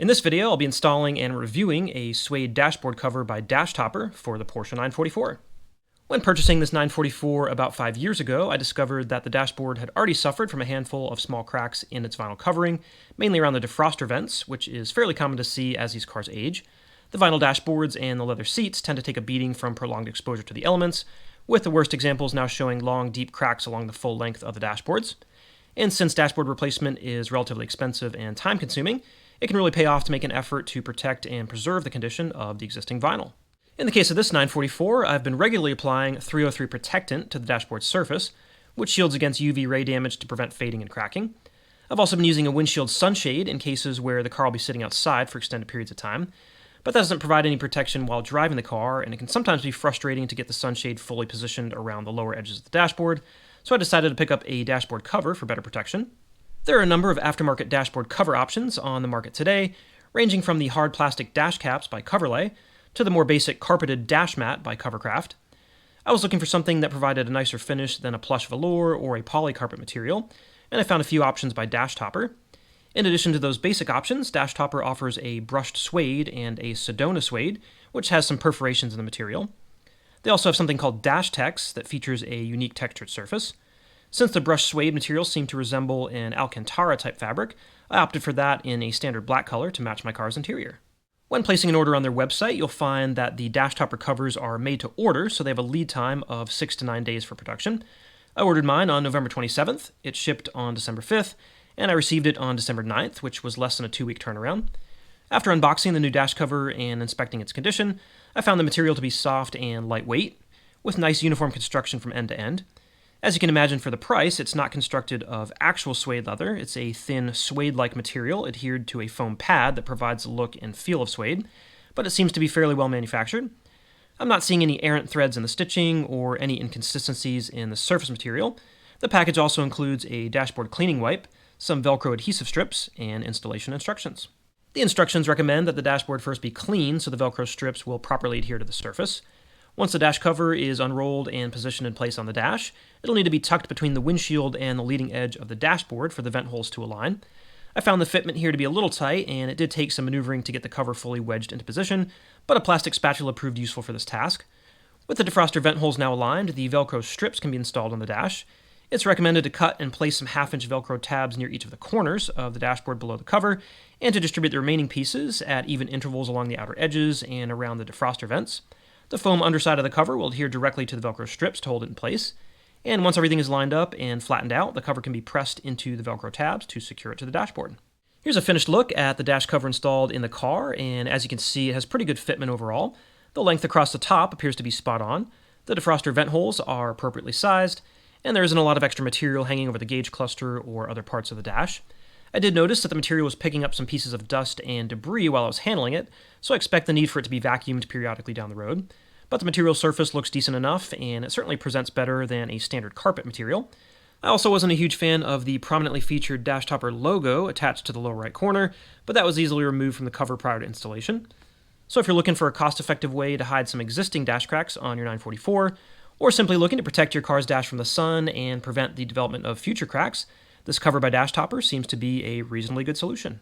In this video, I'll be installing and reviewing a suede dashboard cover by Dash Topper for the Porsche 944. When purchasing this 944 about 5 years ago, I discovered that the dashboard had already suffered from a handful of small cracks in its vinyl covering, mainly around the defroster vents, which is fairly common to see as these cars age. The vinyl dashboards and the leather seats tend to take a beating from prolonged exposure to the elements, with the worst examples now showing long, deep cracks along the full length of the dashboards. And since dashboard replacement is relatively expensive and time-consuming, it can really pay off to make an effort to protect and preserve the condition of the existing vinyl. In the case of this 944, I've been regularly applying 303 protectant to the dashboard surface, which shields against UV ray damage to prevent fading and cracking. I've also been using a windshield sunshade in cases where the car will be sitting outside for extended periods of time, but that doesn't provide any protection while driving the car, and it can sometimes be frustrating to get the sunshade fully positioned around the lower edges of the dashboard, so I decided to pick up a dashboard cover for better protection. There are a number of aftermarket dashboard cover options on the market today, ranging from the hard plastic dash caps by Coverlay to the more basic carpeted dash mat by Covercraft. I was looking for something that provided a nicer finish than a plush velour or a polycarpet material, and I found a few options by Dash Topper. In addition to those basic options, Dash Topper offers a brushed suede and a Sedona suede, which has some perforations in the material. They also have something called Dash Tex that features a unique textured surface. Since the brushed suede material seemed to resemble an Alcantara type fabric, I opted for that in a standard black color to match my car's interior. When placing an order on their website, you'll find that the Dash Topper covers are made to order, so they have a lead time of 6 to 9 days for production. I ordered mine on November 27th, it shipped on December 5th, and I received it on December 9th, which was less than a 2-week turnaround. After unboxing the new dash cover and inspecting its condition, I found the material to be soft and lightweight, with nice uniform construction from end to end. As you can imagine, for the price, it's not constructed of actual suede leather. It's a thin suede-like material adhered to a foam pad that provides the look and feel of suede, but it seems to be fairly well manufactured. I'm not seeing any errant threads in the stitching or any inconsistencies in the surface material. The package also includes a dashboard cleaning wipe, some Velcro adhesive strips, and installation instructions. The instructions recommend that the dashboard first be cleaned so the Velcro strips will properly adhere to the surface. Once the dash cover is unrolled and positioned in place on the dash, it'll need to be tucked between the windshield and the leading edge of the dashboard for the vent holes to align. I found the fitment here to be a little tight, and it did take some maneuvering to get the cover fully wedged into position, but a plastic spatula proved useful for this task. With the defroster vent holes now aligned, the Velcro strips can be installed on the dash. It's recommended to cut and place some half-inch Velcro tabs near each of the corners of the dashboard below the cover, and to distribute the remaining pieces at even intervals along the outer edges and around the defroster vents. The foam underside of the cover will adhere directly to the Velcro strips to hold it in place, and once everything is lined up and flattened out, the cover can be pressed into the Velcro tabs to secure it to the dashboard. Here's a finished look at the dash cover installed in the car, and as you can see, it has pretty good fitment overall. The length across the top appears to be spot on, the defroster vent holes are appropriately sized, and there isn't a lot of extra material hanging over the gauge cluster or other parts of the dash. I did notice that the material was picking up some pieces of dust and debris while I was handling it, so I expect the need for it to be vacuumed periodically down the road. But the material surface looks decent enough, and it certainly presents better than a standard carpet material. I also wasn't a huge fan of the prominently featured Dash Topper logo attached to the lower right corner, but that was easily removed from the cover prior to installation. So if you're looking for a cost-effective way to hide some existing dash cracks on your 944, or simply looking to protect your car's dash from the sun and prevent the development of future cracks, this cover by Dash Topper seems to be a reasonably good solution.